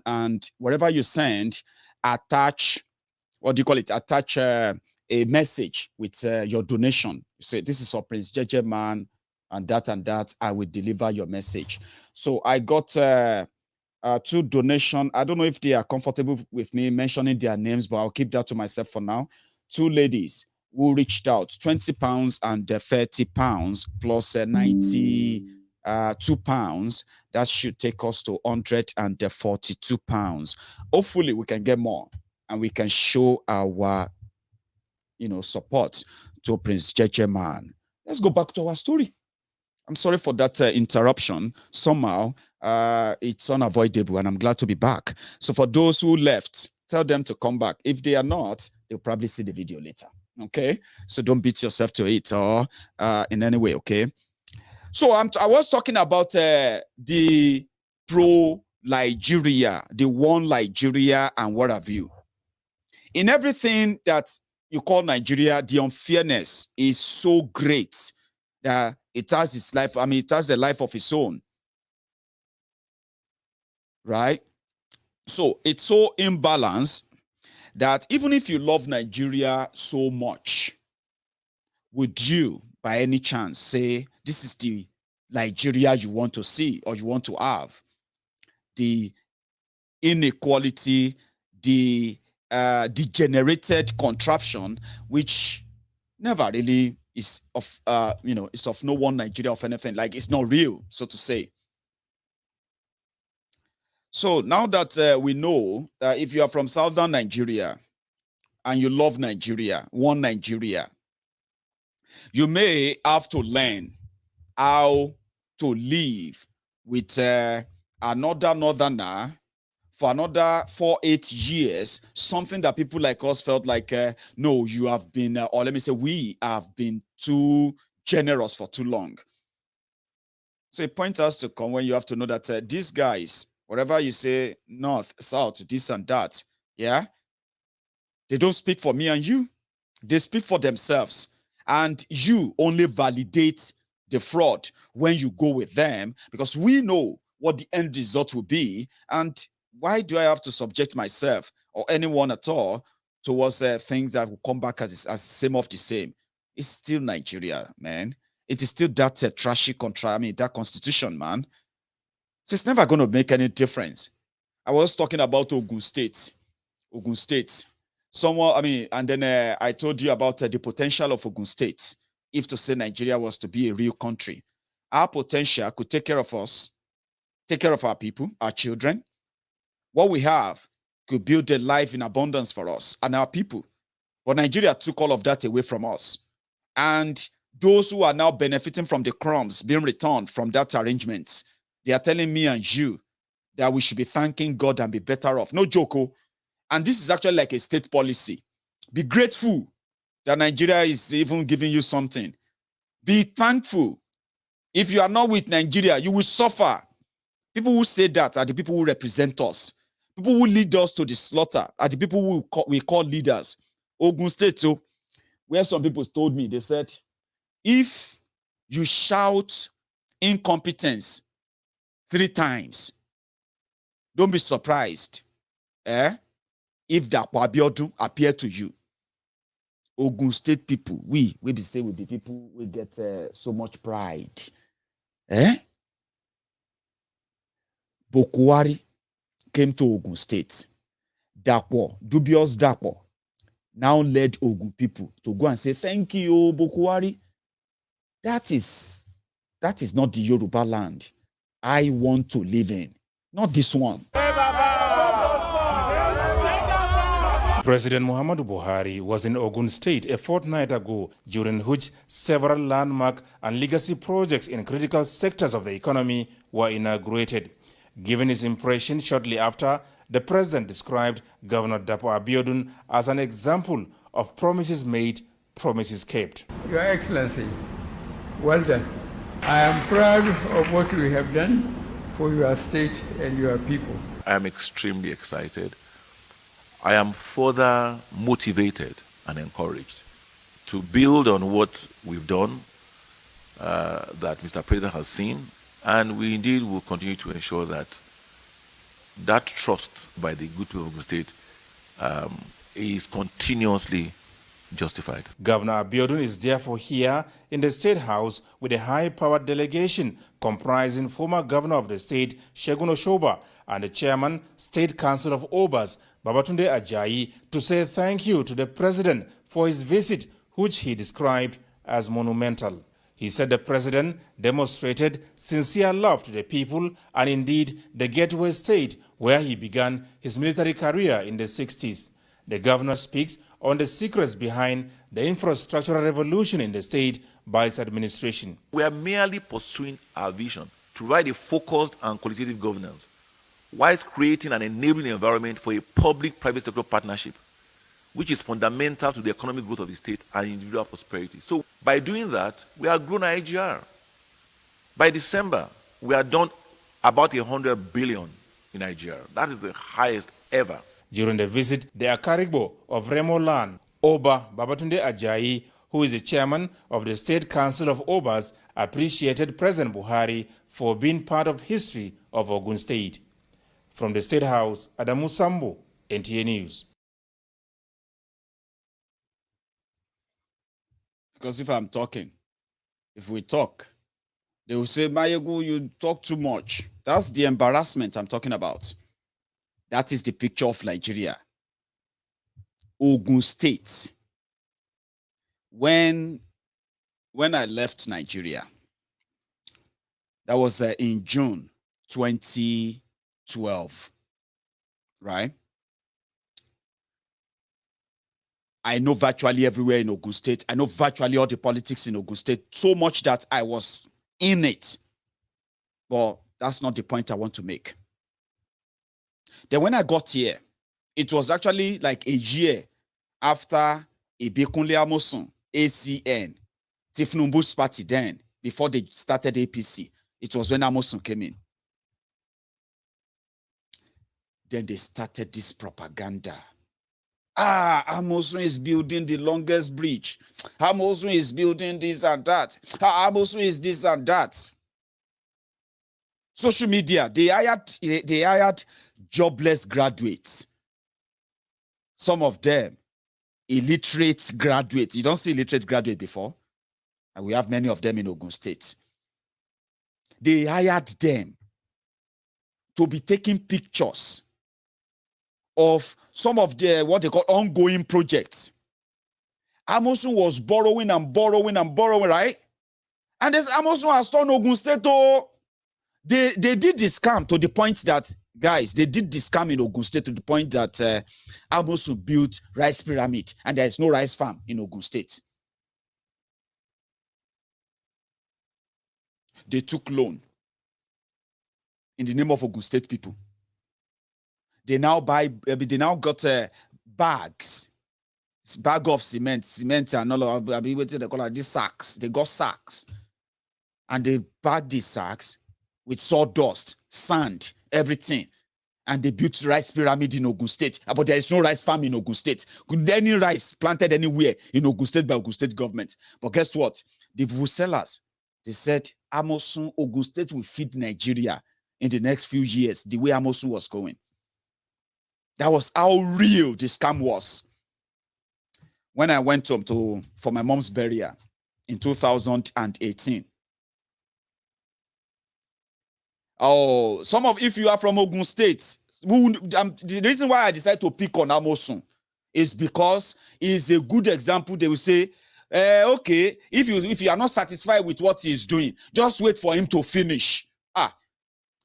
and wherever you send, attach, what do you call it? Attach a message with your donation. You say, this is for Prince JJ Man, and that, I will deliver your message. So I got 2 donation. I don't know if they are comfortable with me mentioning their names, but I'll keep that to myself for now. 2 ladies who reached out, 20 pounds and 30 pounds plus 92 pounds. That should take us to 142 pounds. Hopefully we can get more and we can show our, support to Prince JJ Man. Let's go back to our story. I'm sorry for that interruption. Somehow, it's unavoidable, and I'm glad to be back. So for those who left, tell them to come back. If they are not, they'll probably see the video later. Okay? So don't beat yourself to it or in any way, okay? So I was talking about the pro-Nigeria, the one Nigeria and what have you. In everything that you call Nigeria, the unfairness is so great that it has its life. I mean, it has a life of its own. Right? So it's so imbalanced that even if you love Nigeria so much, would you, by any chance, say this is the Nigeria you want to see or you want to have? The inequality, the degenerated contraption, which never really is of it's of no one Nigeria of anything. Like, it's not real, so to say. So now that we know that if you are from southern Nigeria and you love Nigeria, one Nigeria, you may have to learn how to live with another northerner for another 4-8 years, something that people like us felt like, no, you have been, or let me say, we have been too generous for too long. So it points us to come when you have to know that these guys, whatever you say, north, south, this and that, yeah, they don't speak for me and you. They speak for themselves. And you only validate the fraud when you go with them, because we know what the end result will be. And why do I have to subject myself or anyone at all towards things that will come back as same of the same? It's still Nigeria, man. It is still that trashy that constitution, man. So it's never going to make any difference. I was talking about Ogun State. Ogun State. And then I told you about the potential of Ogun State. If to say Nigeria was to be a real country, our potential could take care of us, take care of our people, our children. What we have could build a life in abundance for us and our people. But Nigeria took all of that away from us. And those who are now benefiting from the crumbs being returned from that arrangement, they are telling me and you that we should be thanking God and be better off. No joke. And this is actually like a state policy. Be grateful that Nigeria is even giving you something. Be thankful. If you are not with Nigeria, you will suffer. People who say that are the people who represent us. People who lead us to the slaughter are the people who we call leaders. Ogun State, so where some people told me, they said, if you shout incompetence 3 times, don't be surprised if Dapo Abiodun appear to you. Ogun State people, we be say with the people, we get so much pride. Bokuwari came to Ogun State. Dapo, dubious Dapo, now led Ogun people to go and say, thank you, Bokuwari. That is not the Yoruba land I want to live in. Not this one. President Muhammadu Buhari was in Ogun State a fortnight ago, during which several landmark and legacy projects in critical sectors of the economy were inaugurated. Given his impression shortly after, the president described Governor Dapo Abiodun as an example of promises made, promises kept. Your Excellency, well done. I am proud of what you have done for your state and your people. I am extremely excited. I am further motivated and encouraged to build on what we've done, that Mr. President has seen, and we indeed will continue to ensure that that trust by the good people of the state is continuously justified. Governor Abiodun is therefore here in the State House with a high-powered delegation comprising former governor of the state, Segun Oshoba, and the chairman, State Council of Obas, Babatunde Ajayi, to say thank you to the president for his visit, which he described as monumental. He said the president demonstrated sincere love to the people and indeed the gateway state where he began his military career in the 60s. The governor speaks on the secrets behind the infrastructural revolution in the state by his administration. We are merely pursuing our vision to provide a focused and qualitative governance, whilst creating an enabling environment for a public-private sector partnership, which is fundamental to the economic growth of the state and individual prosperity. So by doing that, we are grown our AGR. By December, we are done about 100 billion in Nigeria. That is the highest ever. During the visit, the Akarigbo of Remo Land, Oba Babatunde Ajayi, who is the chairman of the State Council of Obas, appreciated President Buhari for being part of history of Ogun State. From the State House, Adamu Sambo, NTA News. Because if I'm talking, if we talk, they will say, Mayegu, you talk too much. That's the embarrassment I'm talking about. That is the picture of Nigeria. Ogun State. When I left Nigeria, that was in June 2012, right? I know virtually everywhere in Ogun State. I know virtually all the politics in Ogun State, so much that I was in it. But that's not the point I want to make. Then when I got here, it was actually like a year after Ibekunle Amosun, ACN, Tifnumbu's party then, before they started APC. It was when Amosun came in. Then they started this propaganda. Amosun is building the longest bridge. Amosun is building this and that. Amosun is this and that. Social media, they hired jobless graduates. Some of them, illiterate graduates. You don't see illiterate graduate before. And we have many of them in Ogun State. They hired them to be taking pictures of some of the, what they call ongoing projects. Amosun was borrowing and borrowing and borrowing, right? And this Amosun has turned Ogun State to, they did this scam to the point that, guys, they did this scam in Ogun State to the point that Amosun built rice pyramid and there is no rice farm in Ogun State. They took loan in the name of Ogun State people. They now got bags, bag of cement and all of, what do they call it, these sacks. They got sacks. And they bagged these sacks with sawdust, sand, everything. And they built rice pyramid in Ogun State. But there is no rice farm in Ogun State. Could any rice planted anywhere in Ogun State by Ogun State government? But guess what? The sellers, they said, Amosun, Ogun State will feed Nigeria in the next few years, the way Amosun was going. That was how real the scam was. When I went home for my mom's burial in 2018. Oh, if you are from Ogun State, the reason why I decided to pick on Amosun is because it's a good example. They will say, okay, if you are not satisfied with what he is doing, just wait for him to finish.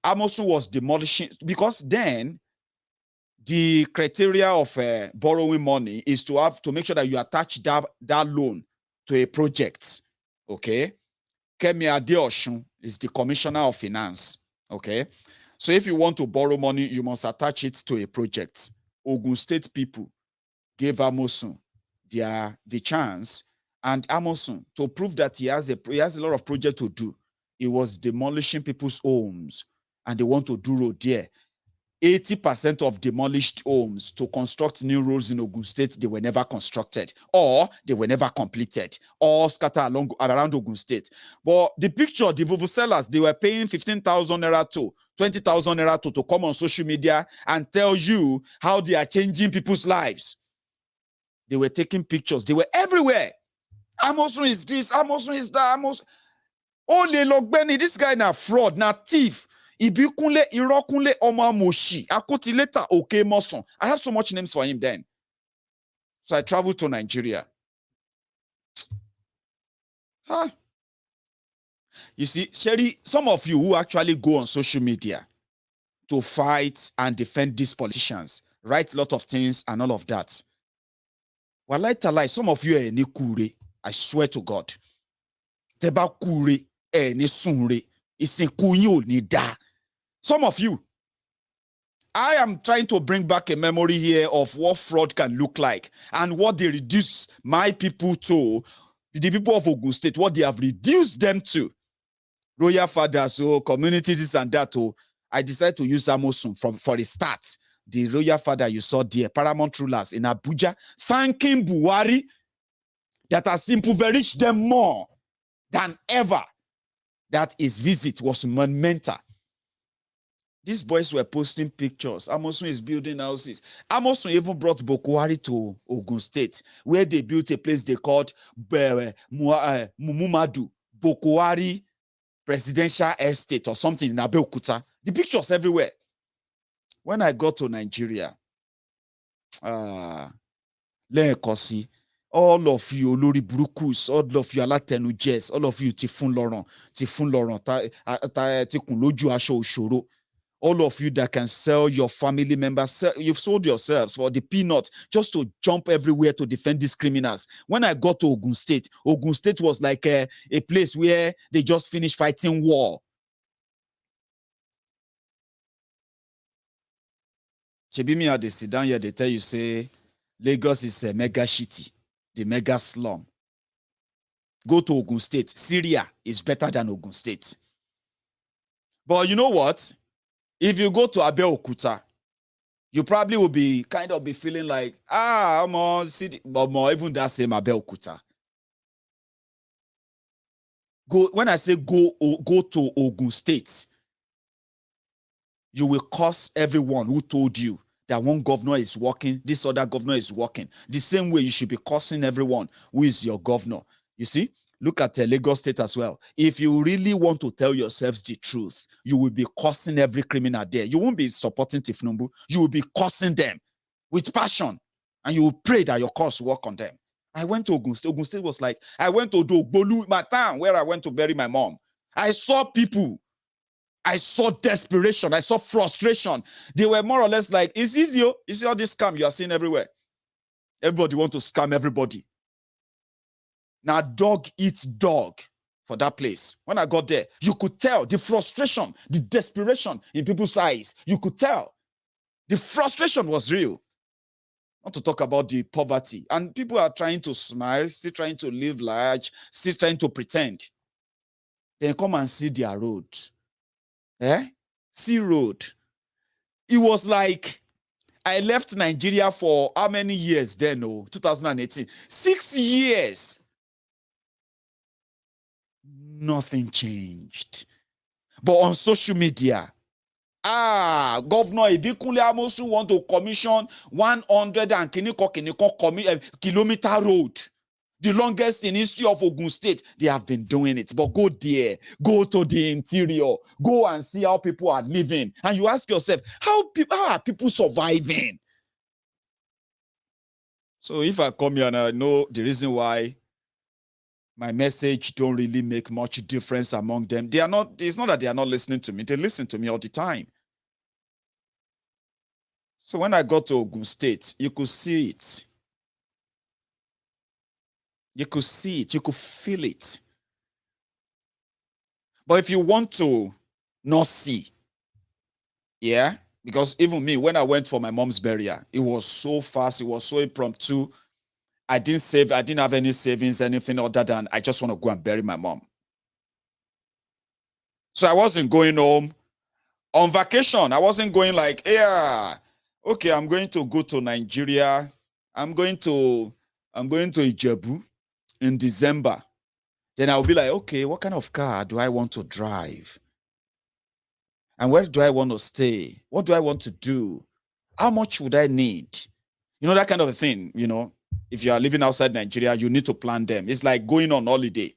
Amosun was demolishing, because then the criteria of borrowing money is to make sure that you attach that loan to a project. Okay. Kemi Adeosun is the commissioner of finance. Okay. So if you want to borrow money, you must attach it to a project. Ogun State people gave Amosun the chance, and Amosun, to prove that he has a lot of project to do, he was demolishing people's homes and they want to do road there. 80% of demolished homes to construct new roads in Ogun State, they were never constructed, or they were never completed, or scattered around Ogun State. But the picture, the vuvuzelas, they were paying 15,000 naira to 20,000 naira to come on social media and tell you how they are changing people's lives. They were taking pictures. They were everywhere. Amosun is this, Amosun is that, Amosun. Ole Logbeni, this guy na fraud, na thief. Ibikunle, Irokunle, Oma Moshi, Akotileta, Oke Moson. I have so much names for him then. So I traveled to Nigeria. Huh? You see, Sherry, some of you who actually go on social media to fight and defend these politicians, write a lot of things and all of that. Walai talai, some of you are ni kure. I swear to God. Teba kure, ni sunre. Isin kunyo ni da. Some of you, I am trying to bring back a memory here of what fraud can look like and what they reduce my people to, the people of Ogun State, what they have reduced them to. Royal fathers, so community, this and that. Oh, I decided to use Amosun for the start. The royal father you saw there, paramount rulers in Abuja, thanking Buhari that has impoverished them more than ever. That his visit was monumental. These boys were posting pictures. Amosun is building houses. Amosun even brought Bokwari to Ogun State, where they built a place they called Mumumadu Bokwari Presidential Estate or something in Abeokuta. The pictures everywhere. When I got to Nigeria, Lekosi, all of you, Olori Brukus, all of you, Alatenu Jess, all of you, Tifun Laurent, Tikun Loju Asho Oshoro. All of you that can sell your family members, you've sold yourselves for the peanut just to jump everywhere to defend these criminals. When I got to Ogun State was like a place where they just finished fighting war. Chebimi had they sit down here, they tell you, say, Lagos is a mega city, the mega slum. Go to Ogun State. Syria is better than Ogun State. But you know what? If you go to Abeokuta, you probably will be feeling like, I'm on city, but more even that same Abeokuta. When I say go to Ogun State, you will curse everyone who told you that one governor is working, this other governor is working. The same way you should be cursing everyone who is your governor. You see? Look at Lagos State as well. If you really want to tell yourselves the truth, you will be cursing every criminal there. You won't be supporting Tifnumbu. You will be cursing them with passion. And you will pray that your curse will work on them. I went to Ogun State. Ogun State was like, I went to Dogbolu, my town, where I went to bury my mom. I saw people. I saw desperation. I saw frustration. They were more or less like, it's easy. You see all this scam you are seeing everywhere. Everybody wants to scam everybody. Now, dog eats dog for that place. When I got there, you could tell the frustration, the desperation in people's eyes. You could tell. The frustration was real. Not to talk about the poverty. And people are trying to smile, still trying to live large, still trying to pretend. Then come and see their road. See road. It was like I left Nigeria for how many years then? 2018. 6 years. Nothing changed. But on social media, Governor Ibikunle Amosun want to commission 100 and kilometer road. The longest in history of Ogun State. They have been doing it. But go there. Go to the interior. Go and see how people are living. And you ask yourself, how are people surviving? So if I come here and I know the reason why my message don't really make much difference among them. It's not that they are not listening to me. They listen to me all the time. So when I got to Ogun State, you could see it. You could see it. You could feel it. But if you want to not see, because even me, when I went for my mom's burial, it was so fast. It was so impromptu. I didn't have any savings, anything other than I just want to go and bury my mom. So I wasn't going home On vacation, I wasn't going like, yeah, okay, I'm going to go to Nigeria. I'm going to Ijebu in December. Then I'll be like, okay, what kind of car do I want to drive? And where do I want to stay? What do I want to do? How much would I need? You know, that kind of a thing, you know. If you are living outside Nigeria, you need to plan them. It's like going on holiday.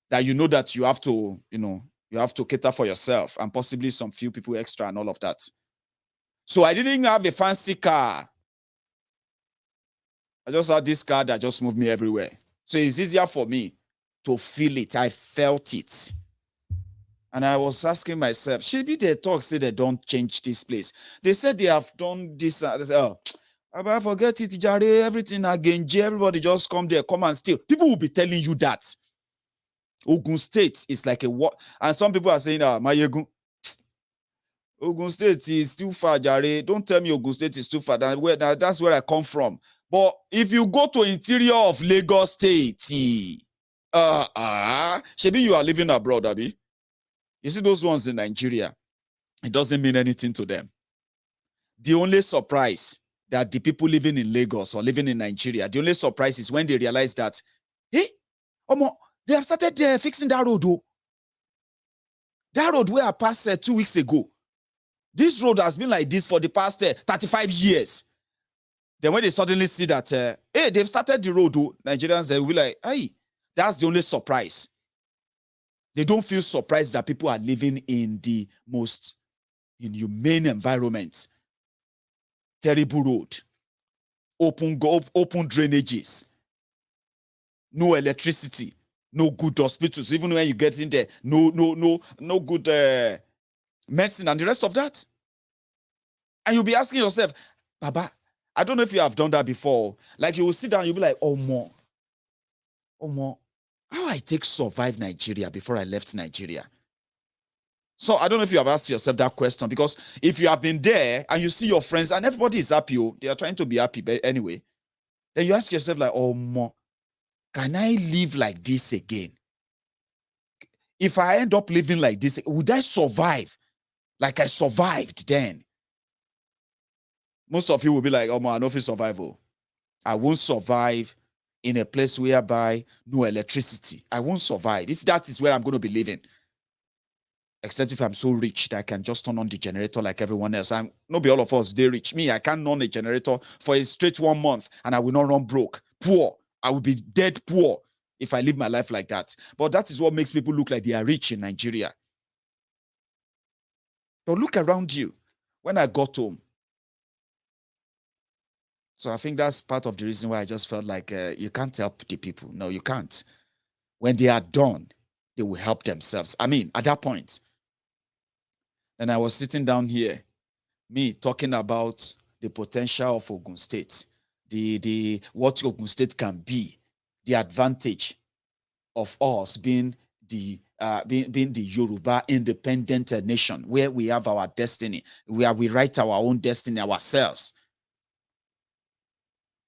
That you know that you have to, you have to cater for yourself and possibly some few people extra and all of that. So I didn't have a fancy car. I just had this car that just moved me everywhere. So it's easier for me to feel it. I felt it. And I was asking myself, maybe they talk, say they don't change this place. They said they have done this. They say, oh, I forget it, Jare, everything again. Everybody just come there, come and steal. People will be telling you that. Ogun State is like a what? And some people are saying, Mayegun, Ogun State is too far, Jare. Don't tell me Ogun State is too far. That's where I come from. But if you go to interior of Lagos State, maybe you are living abroad, Abi. You see those ones in Nigeria, it doesn't mean anything to them. The only surprise that the people living in Lagos or living in Nigeria, the only surprise is when they realize that, hey, they have started fixing that road. That road where I passed 2 weeks ago. This road has been like this for the past 35 years. Then when they suddenly see that, hey, they've started the road, Nigerians, they will be like, hey, that's the only surprise. They don't feel surprised that people are living in the most inhumane environment. Terrible road. Open drainages. No electricity. No good hospitals. Even when you get in there, no good medicine and the rest of that. And you'll be asking yourself, Baba, I don't know if you have done that before. Like you will sit down, you'll be like, oh more. How I take survive Nigeria before I left Nigeria? So I don't know if you have asked yourself that question, because if you have been there and you see your friends and everybody is happy, they are trying to be happy, but anyway, then you ask yourself like, oh more, can I live like this again? If I end up living like this, would I survive like I survived then? Most of you will be like, oh man, I know for survival. I won't survive in a place whereby no electricity. I won't survive if that is where I'm going to be living. Except if I'm so rich that I can just turn on the generator like everyone else. I'm not be all of us, they rich. Me, I can't run a generator for a straight 1 month and I will not run broke. Poor. I will be dead poor if I live my life like that. But that is what makes people look like they are rich in Nigeria. But look around you. When I got home, so I think that's part of the reason why I just felt like you can't help the people. No, you can't. When they are done, they will help themselves. I mean, at that point. And I was sitting down here, me talking about the potential of Ogun State, the what Ogun State can be, the advantage of us being the Yoruba independent nation, where we have our destiny, where we write our own destiny ourselves.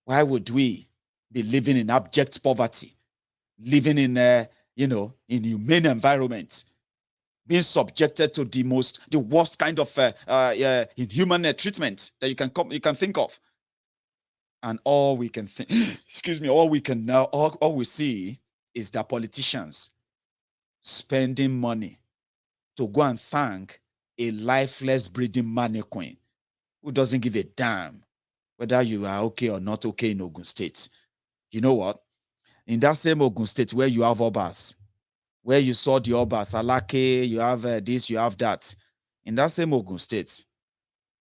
Why would we be living in abject poverty, living in inhumane environment, being subjected to the worst kind of inhuman treatment that you can think of? And all we can think, all we can now, all we see is that politicians spending money to go and thank a lifeless breeding mannequin who doesn't give a damn whether you are okay or not okay in Ogun State. You know what? In that same Ogun State where you have Obas, where you saw the Obas, Alake, you have this, you have that. In that same Ogun State,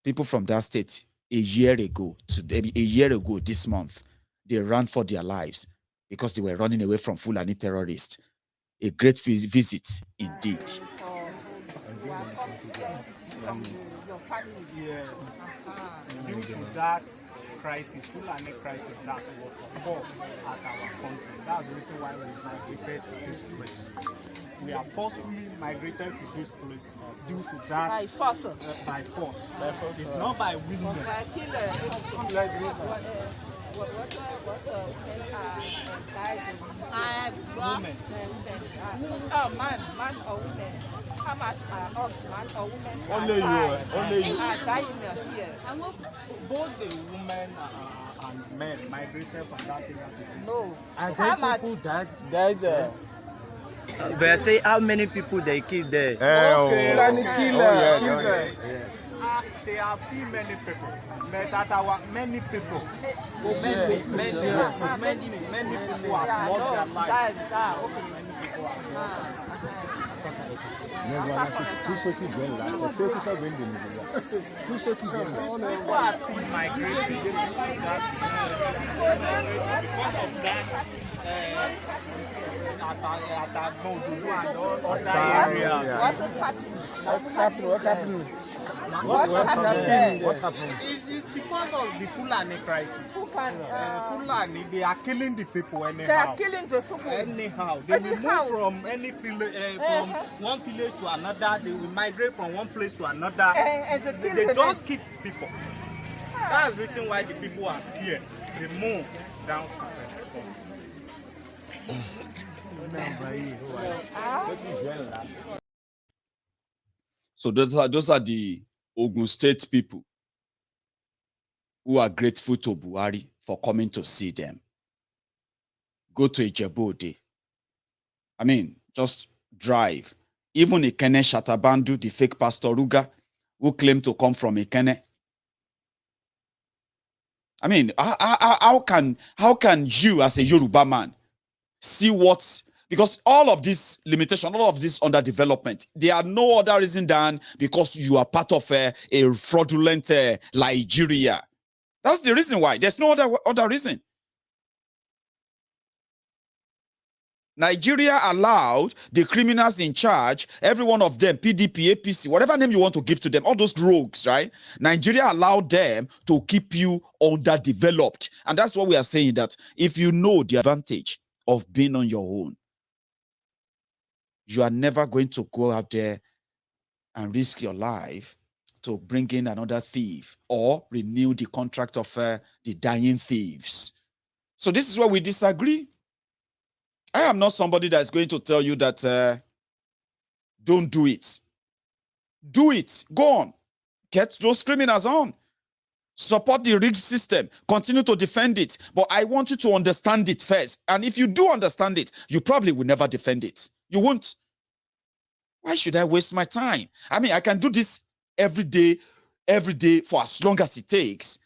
people from that state, a year ago this month, they ran for their lives because they were running away from Fulani terrorists. A great visit indeed. Due to that crisis, Fulani crisis that was occurred at our country. That's the reason why we migrated to this place. We are forcefully migrated to this place due to that. By force. By force. It's not by willingness. Women. Man or women. How much are us, man or women? Only you. Only you. Here. Both the women and men migrated from that area. No. And then people died. But I say how many people they kill there? Okay. Yeah. There are few many people. But that are many people. Many people have lost their lives. Many people have lost. People are still migrating because of that. At Modudu and all other areas. What happened? It's because of the Fulani crisis. Fulani, they are killing the people anyhow. They are killing the people anyhow. They will move from any from one village to another. They will migrate from one place to another. They just keep people. That's the reason why the people are scared. They move down to So those are the Ogun State people who are grateful to Buhari for coming to see them. Go to Ijebu-Ode. I mean, just drive. Even Ikene Shatabandu, the fake Pastor Ruga, who claimed to come from Ikene. I mean, how can you as a Yoruba man see what, because all of this limitation, all of this underdevelopment, there are no other reason than because you are part of a fraudulent Nigeria. That's the reason why. There's no other reason. Nigeria allowed the criminals in charge, every one of them, PDP, APC, whatever name you want to give to them, all those rogues, right? Nigeria allowed them to keep you underdeveloped. And that's what we are saying, that if you know the advantage of being on your own, you are never going to go out there and risk your life to bring in another thief or renew the contract of the dying thieves. So this is where we disagree. I am not somebody that's going to tell you that don't do it. Do it. Go on. Get those criminals on. Support the rigged system. Continue to defend it. But I want you to understand it first. And if you do understand it, you probably will never defend it. You won't. Why should I waste my time? I mean, I can do this every day for as long as it takes.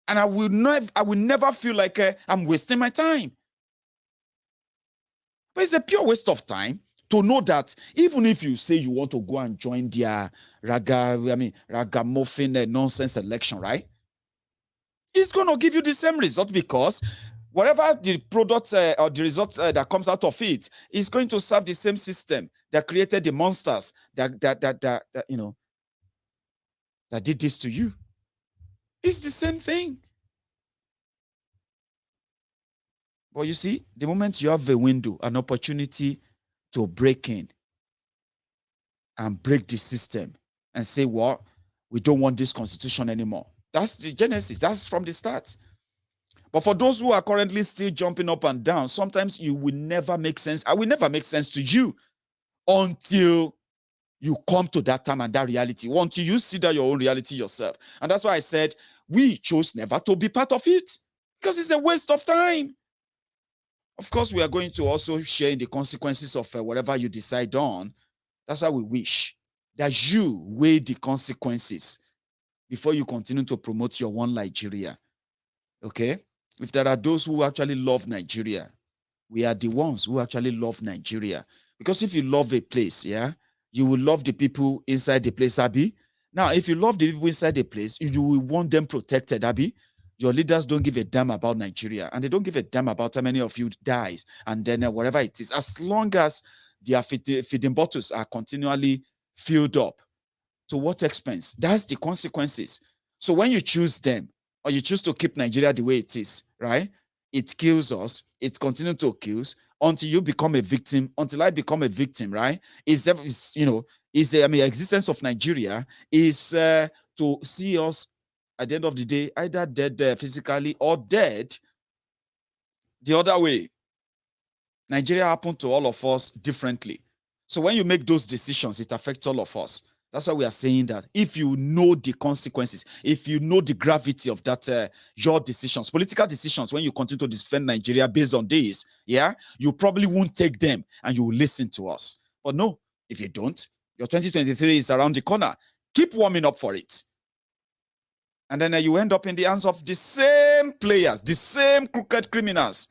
And I will never feel like I'm wasting my time. But it's a pure waste of time to know that even if you say you want to go and join their ragamuffin nonsense election, right? It's going to give you the same result, because whatever the product or the result that comes out of it is going to serve the same system that created the monsters that did this to you. It's the same thing. But you see, the moment you have a window, an opportunity to break in and break the system and say, well, we don't want this constitution anymore. That's the genesis. That's from the start. But for those who are currently still jumping up and down, sometimes you will never make sense. I will never make sense to you until you come to that time and that reality, until you see that your own reality yourself. And that's why I said we chose never to be part of it, because it's a waste of time. Of course, we are going to also share in the consequences of whatever you decide on. That's why we wish that you weigh the consequences before you continue to promote your one Nigeria. Okay? If there are those who actually love Nigeria, we are the ones who actually love Nigeria. Because if you love a place, yeah, you will love the people inside the place, Abi. Now, if you love the people inside the place, you will want them protected, Abi. Your leaders don't give a damn about Nigeria, and they don't give a damn about how many of you dies, and then whatever it is, as long as their feeding bottles are continually filled up. To what expense? That's the consequences. So when you choose them, or you choose to keep Nigeria the way it is, right? It kills us. It continues to kill us until you become a victim. Until I become a victim, right? Existence of Nigeria is to see us at the end of the day, either dead physically or dead the other way. Nigeria happened to all of us differently. So when you make those decisions, it affects all of us. That's why we are saying that if you know the consequences, if you know the gravity of that, your decisions, political decisions, when you continue to defend Nigeria based on this, yeah, you probably won't take them and you will listen to us. But no, if you don't, your 2023 is around the corner. Keep warming up for it. And then you end up in the hands of the same players, the same crooked criminals.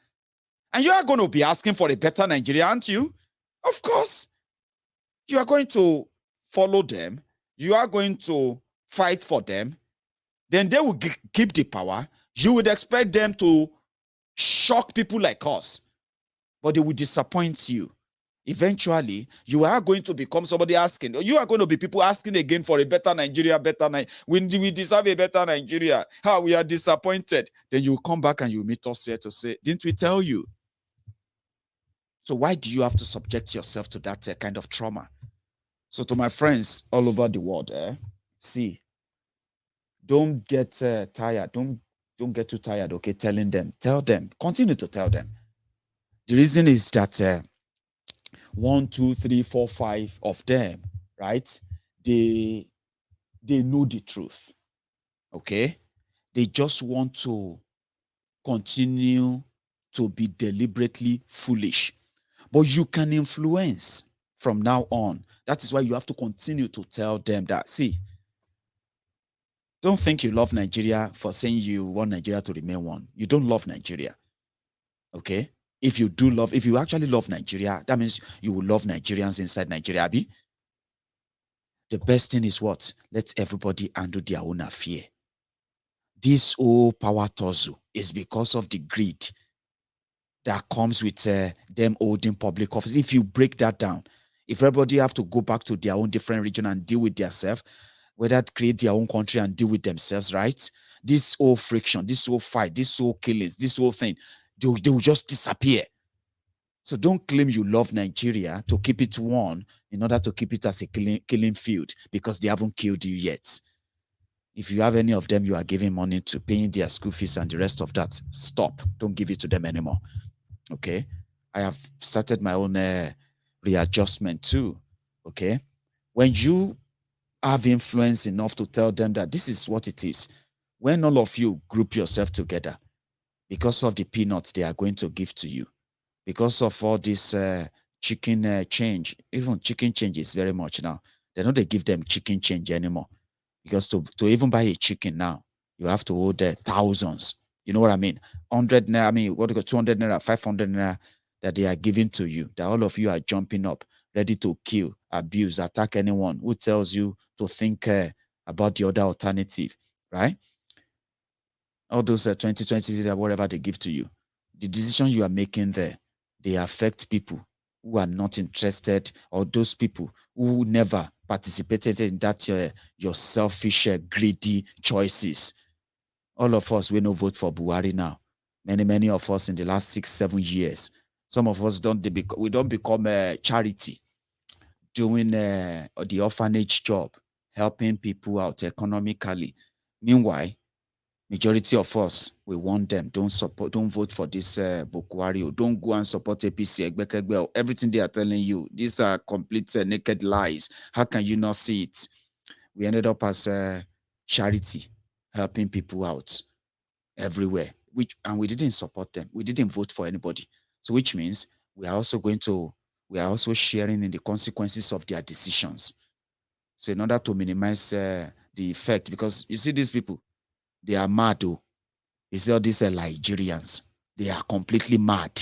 And you are going to be asking for a better Nigeria, aren't you? Of course. You are going to follow them. You are going to fight for them. Then they will keep the power. You would expect them to shock people like us. But they will disappoint you. Eventually, you are going to become somebody asking. You are going to be people asking again for a better Nigeria, we deserve a better Nigeria. How we are disappointed. Then you will come back and you meet us here to say, didn't we tell you? So why do you have to subject yourself to that kind of trauma? So to my friends all over the world, see, don't get tired. Don't get too tired, okay, telling them. Tell them. Continue to tell them. The reason is that 1, 2, 3, 4, 5 of them, right? They know the truth, okay? They just want to continue to be deliberately foolish. But you can influence from now on. That is why you have to continue to tell them that, see, don't think you love Nigeria for saying you want Nigeria to remain one. You don't love Nigeria, okay? If you actually love Nigeria, that means you will love Nigerians inside Nigeria, Abi. The best thing is what? Let everybody handle their own affair. This whole power tussle is because of the greed that comes with them holding public office. If you break that down, if everybody have to go back to their own different region and deal with themselves, whether create their own country and deal with themselves, right? This whole friction, this whole fight, this whole killings, this whole thing, they will just disappear. So don't claim you love Nigeria to keep it one in order to keep it as a killing field because they haven't killed you yet. If you have any of them you are giving money to, paying their school fees and the rest of that, stop. Don't give it to them anymore. Okay? I have started my own readjustment too. Okay? When you have influence enough to tell them that this is what it is, when all of you group yourself together because of the peanuts they are going to give to you, because of all this chicken change, even chicken change is very much now. They don't give them chicken change anymore. Because to even buy a chicken now, you have to hold thousands. You know what I mean? 100 naira, I mean, what do you got, 200 naira, 500 naira that they are giving to you, that all of you are jumping up, ready to kill, abuse, attack anyone who tells you to think about the other alternative, right? All those 2020, whatever they give to you, the decision you are making there, they affect people who are not interested, or those people who never participated in that your selfish, greedy choices. All of us, we no vote for Buhari now. Many of us in the last 6-7 years. Some of us don't become charity, doing the orphanage job, helping people out economically. Meanwhile, majority of us, we want them. Don't vote for this Bukwari. Don't go and support APC. Everything they are telling you, these are complete naked lies. How can you not see it? We ended up as charity, helping people out everywhere. And we didn't support them. We didn't vote for anybody. So which means we are also sharing in the consequences of their decisions. So in order to minimize the effect, because you see these people, they are mad. You see all these Nigerians, they are completely mad.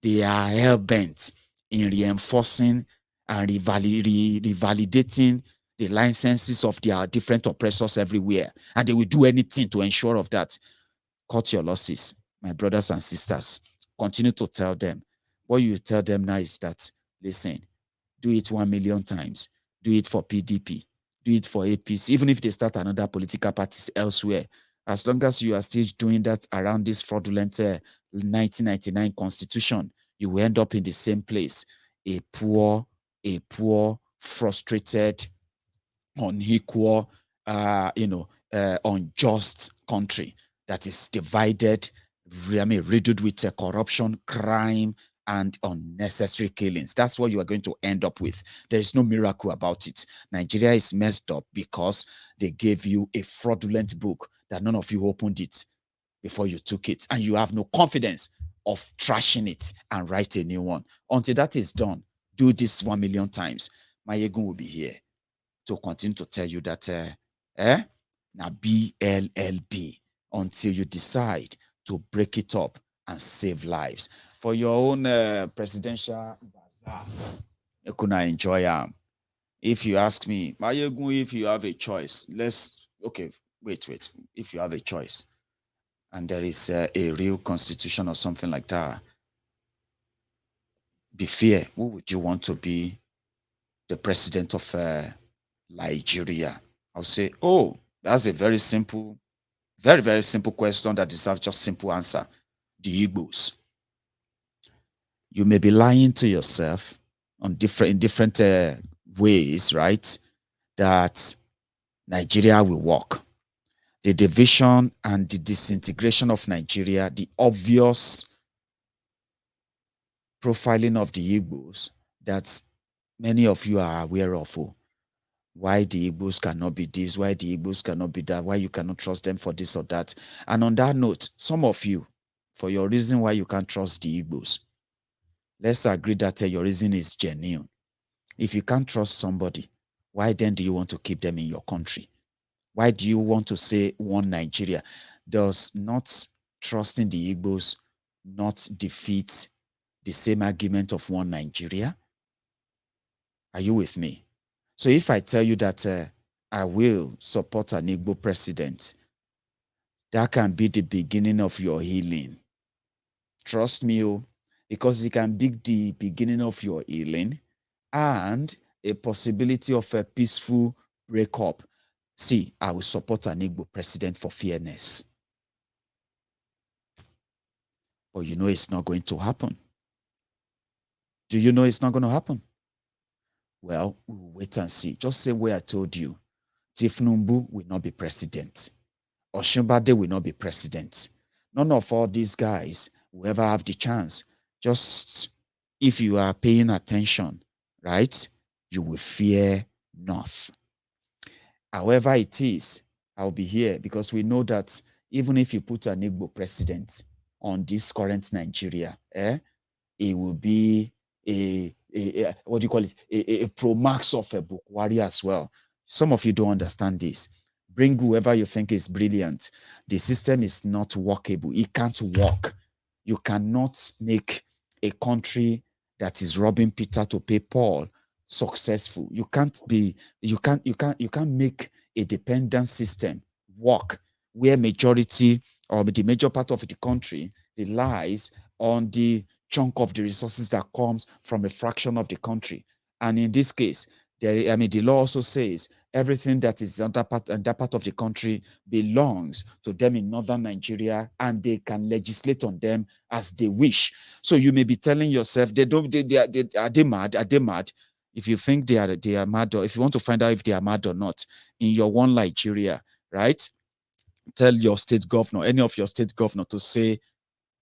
They are hell-bent in reinforcing and revalidating the licenses of their different oppressors everywhere. And they will do anything to ensure of that. Cut your losses, my brothers and sisters. Continue to tell them. What you tell them now is that, listen, do it 1 million times. Do it for PDP. Do it for APC. Even if they start another political parties elsewhere, as long as you are still doing that around this fraudulent 1999 constitution, you will end up in the same place. A poor, frustrated, unequal, unjust country that is divided, riddled with corruption, crime, and unnecessary killings. That's what you are going to end up with. There is no miracle about it. Nigeria is messed up because they gave you a fraudulent book that none of you opened it before you took it, and you have no confidence of trashing it and write a new one. Until that is done, do this 1 million times. Mayegun will be here to continue to tell you that now BLLB until you decide to break it up and save lives. For your own presidential bazaar, you could not enjoy them. If you ask me, Mayegun, if you have a choice, wait. If you have a choice and there is a real constitution or something like that, be fair, who would you want to be the president of Nigeria? I'll say, oh, that's a very simple, very, very simple question that deserves just simple answer. The Igbos. You may be lying to yourself in different ways, right? That Nigeria will work. The division and the disintegration of Nigeria, the obvious profiling of the Igbos that many of you are aware of. Why the Igbos cannot be this, why the Igbos cannot be that, why you cannot trust them for this or that. And on that note, some of you, for your reason why you can't trust the Igbos, let's agree that your reason is genuine. If you can't trust somebody, why then do you want to keep them in your country? Why do you want to say one Nigeria? Does not trusting the Igbos not defeat the same argument of one Nigeria? Are you with me? So if I tell you that I will support an Igbo president, that can be the beginning of your healing. Trust me, because it can be the beginning of your healing and a possibility of a peaceful breakup. See, I will support an Igbo president for fairness. But you know it's not going to happen. Do you know it's not going to happen? Well, we'll wait and see. Just same way I told you, Tifnumbu will not be president. Oshimbade will not be president. None of all these guys will ever have the chance. Just if you are paying attention, right, you will fear not. However it is, I'll be here because we know that even if you put an Igbo president on this current Nigeria, it will be a what do you call it? A pro max of a Bukwari as well. Some of you don't understand this. Bring whoever you think is brilliant. The system is not workable. It can't work. You cannot make a country that is robbing Peter to pay Paul successful. You can't make a dependent system work where majority or the major part of the country relies on the chunk of the resources that comes from a fraction of the country. And in this case, the law also says everything that is on that part of the country belongs to them in northern Nigeria, and they can legislate on them as they wish. So you may be telling yourself, are they mad? Are they mad? If you think they are mad, or if you want to find out if they are mad or not, in your one Nigeria, right? Tell your state governor, any of your state governor, to say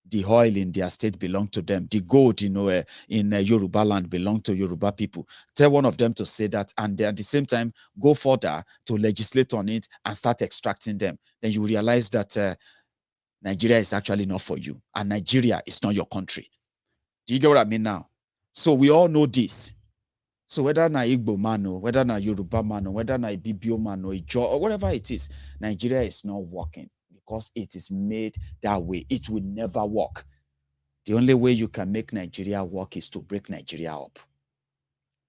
the oil in their state belong to them. The gold, in Yoruba land belong to Yoruba people. Tell one of them to say that, and at the same time, go further to legislate on it and start extracting them. Then you realize that Nigeria is actually not for you, and Nigeria is not your country. Do you get what I mean now? So we all know this. So whether na Igbo man or whether na Yoruba man or whether na Ibibio man or Ijo or whatever it is, Nigeria is not working because it is made that way. It will never work. The only way you can make Nigeria work is to break Nigeria up.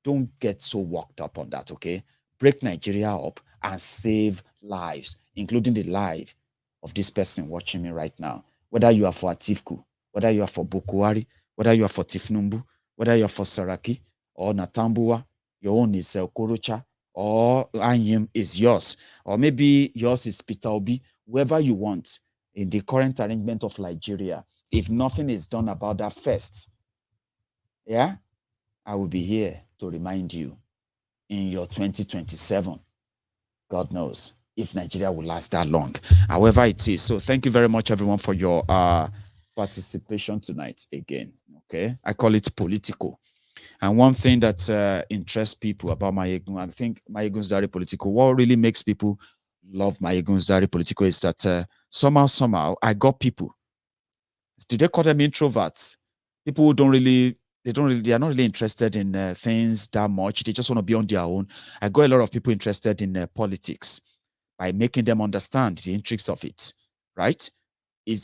Don't get so worked up on that, okay? Break Nigeria up and save lives, including the life of this person watching me right now. Whether you are for Atiku, whether you are for Bukwari, whether you are for Tifnumbu, whether you are for Saraki or Natambua, your own is Okorocha, or Anyim is yours, or maybe yours is Peter Obi, whoever you want in the current arrangement of Nigeria. If nothing is done about that first, yeah, I will be here to remind you in your 2027. God knows. if Nigeria will last that long. However it is. So thank you very much, everyone, for your participation tonight again. Okay. I call it political. And one thing that interests people about Mayegun, I think Mayegun's Diary Political, what really makes people love Mayegun's Diary Political is that somehow, I got people. Do they call them introverts? People who they are not really interested in things that much. They just want to be on their own. I got a lot of people interested in politics by making them understand the intrigues of it, right?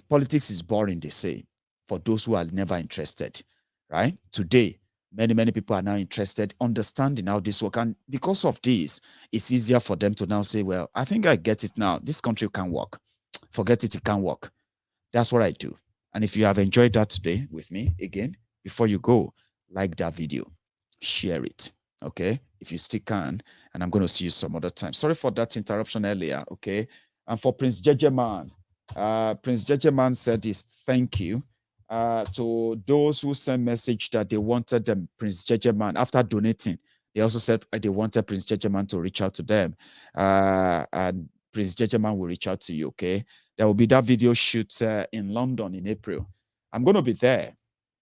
Politics is boring, they say, for those who are never interested, right? Today, many people are now interested, understanding how this works. And because of this, it's easier for them to now say, well, I think I get it now. This country can work. Forget it, it can't work. That's what I do. And if you have enjoyed that today with me, again, before you go, like that video, share it, okay? If you still can, and I'm going to see you some other time. Sorry for that interruption earlier, okay? And for Prince Jejeman, Prince Jejeman said this, thank you. To those who sent message that they wanted them, Prince Jejeman, after donating, they also said they wanted Prince Jejeman to reach out to them. And Prince Jejeman will reach out to you, okay? There will be that video shoot in London in April. I'm going to be there,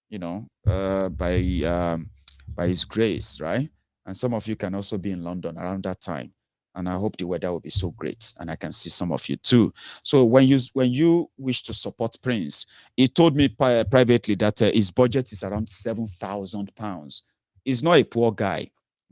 you know, by his grace, right? And some of you can also be in London around that time. And I hope the weather will be so great, and I can see some of you too. So when you wish to support Prince, he told me privately that his budget is around £7,000. He's not a poor guy,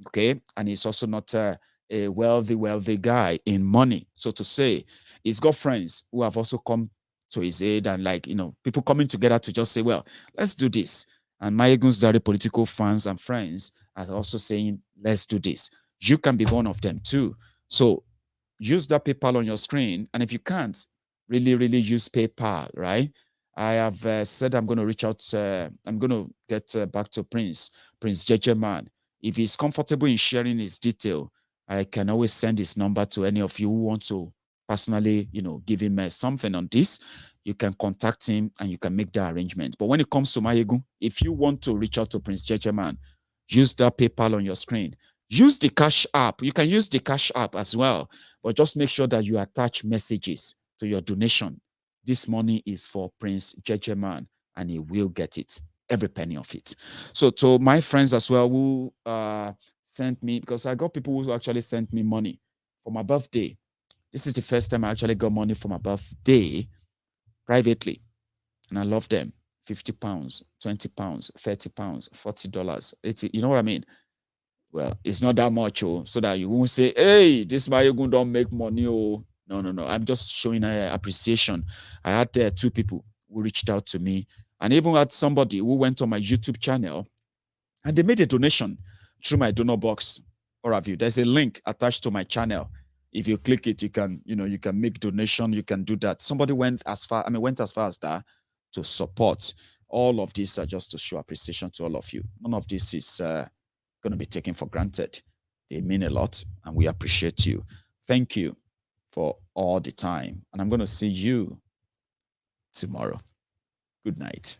okay? And he's also not a wealthy guy in money, so to say. He's got friends who have also come to his aid, and like, you know, people coming together to just say, well, let's do this. And Mayegun's Diary Political fans and friends are also saying, let's do this. You can be one of them too. So use that PayPal on your screen. And if you can't, really use PayPal, right? I have said I'm going to reach out. I'm going to get back to Prince Jejeman. If he's comfortable in sharing his detail, I can always send his number to any of you who want to personally, you know, give him something on this. You can contact him and you can make the arrangement. But when it comes to Mayegun, if you want to reach out to Prince Jejeman, use that PayPal on your screen. Use the Cash App. You can use the Cash App as well, but just make sure that you attach messages to your donation. This money is for Prince Jejeman, and he will get it, every penny of it. So to my friends as well who sent me, because I got people who actually sent me money for my birthday. This is the first time I actually got money for my birthday privately, and I love them. £50, £20, £30, $40, $80. You know what I mean? Well, it's not that much, so that you won't say, hey, this Mayegun don't make money. No. I'm just showing appreciation. I had 2 people who reached out to me, and even had somebody who went on my YouTube channel and they made a donation through my donor box. Or have you? There's a link attached to my channel. If you click it, you can make donation. You can do that. Somebody went as far as that to support. All of these are just to show appreciation to all of you. None of this is going to be taken for granted. They mean a lot, and we appreciate you. Thank you for all the time, and I'm going to see you tomorrow. Good night.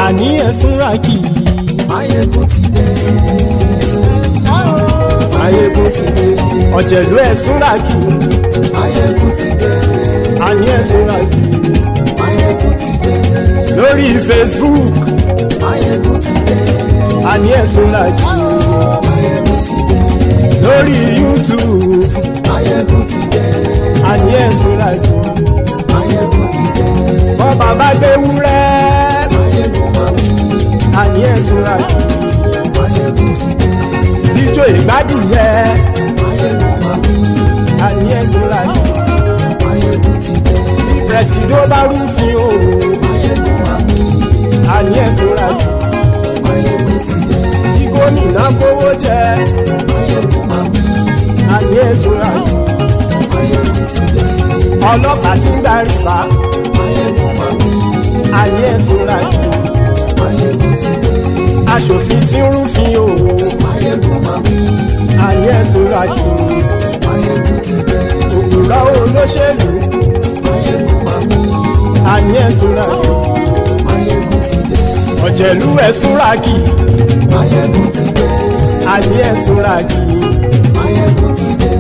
Àníyàn súnra kì í. Mayegun ti dé. Mayegun ti dé. Ọ̀jẹ̀lú ẹ̀ súnra kì í. Mayegun ti dé. Àníyàn súnra kì í. Mayegun ti dé. Lórí Facebook. Mayegun ti dé. Àníyàn súnra kì í. Mayegun ti dé. Lórí YouTube. Mayegun ti dé. Àníyàn súnra kì í. Mayegun ti dé. Bọ́ bàbá gbé wúrẹ́. Àní ẹ̀sùn àjò Mayegun ti dé. Ijó ìgbádùn yẹ àní ẹ̀sùn àjò Mayegun ti dé. Pẹ̀sìdó bá rúfin o àní ẹ̀sùn àjò Mayegun ti dé. Gómìnà kówó jẹ àní ẹ̀sùn àjò Mayegun ti dé. Ọlọ́pàá ti ń darí fa àní ẹ̀sùn àjò Mayegun ti dé. aṣòfin tí ń rúfin o. Máyégún máa wí. àní ẹ ṣọ́ra kí. Máyégún ti dé. òpùrọ́ olóṣèlú. Máyégún máa wí. àní ẹ ṣọ́ra kí. Máyégún ti dé. ọ̀jẹ̀lú ẹ ṣọ́ra kí. Máyégún ti dé. àní ẹ ṣọ́ra kí. Máyégún ti dé.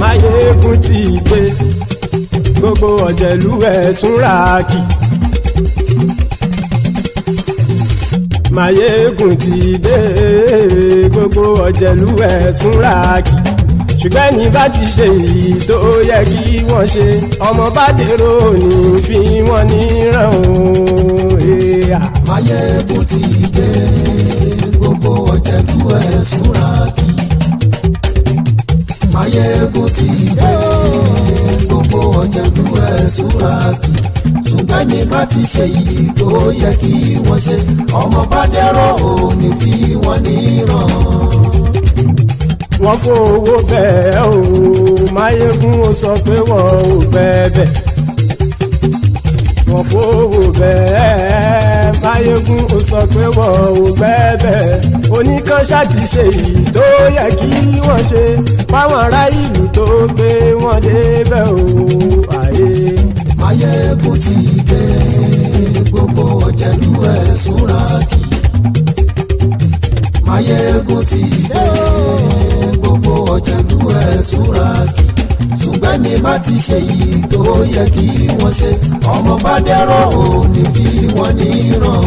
Máyégún ti dé. gbogbo ọ̀jẹ̀lú ẹ ṣọ́ra kí. Máyégún ti dé. gbogbo ọ̀jẹ̀lú ẹ ṣọ́ra kí. ṣùgbọ́n ní bá ti ṣe èyí tó yẹ kí wọ́n ṣe ọmọ bá dèrò ní fi wọ́n níran o. Máyégún ti dé. Gbogbo ọ̀jẹ̀lú ẹ̀ súnra kí. Máyégún ti dé. Gbogbo ọ̀jẹ̀lú ẹ̀ súnra kí. ṣùgbọ́n ní bá ti ṣe èyí tó yẹ kí wọ́n ṣe ọmọ bá dèrò ní fi wọ́n níran. wọ́n fowó bẹ́ẹ̀ o Máyégún ó sọ pé wọ́n ò bẹ́ẹ̀ wọ́n fowó bẹ́ẹ̀ Máyégún ó sọ pé wọ́n ò bẹ́ẹ̀ oníkan ṣáàtì ṣe èyí tó yẹ kí wọ́n ṣe fáwọn ará ìlú tó gbé wọn débẹ̀ o àyè. Máyégún ti dé gbogbo ọ̀jẹ̀lú ẹ̀ súnra kí. Máyégún ti dé gbogbo ọ̀jẹ̀lú ẹ̀ súnra kí. ṣùgbọ́n ní má ti ṣe yìí tó yẹ kí wọ́n ṣe ọmọ bá dẹ́rọ̀ ò ní fi wọ́n níran.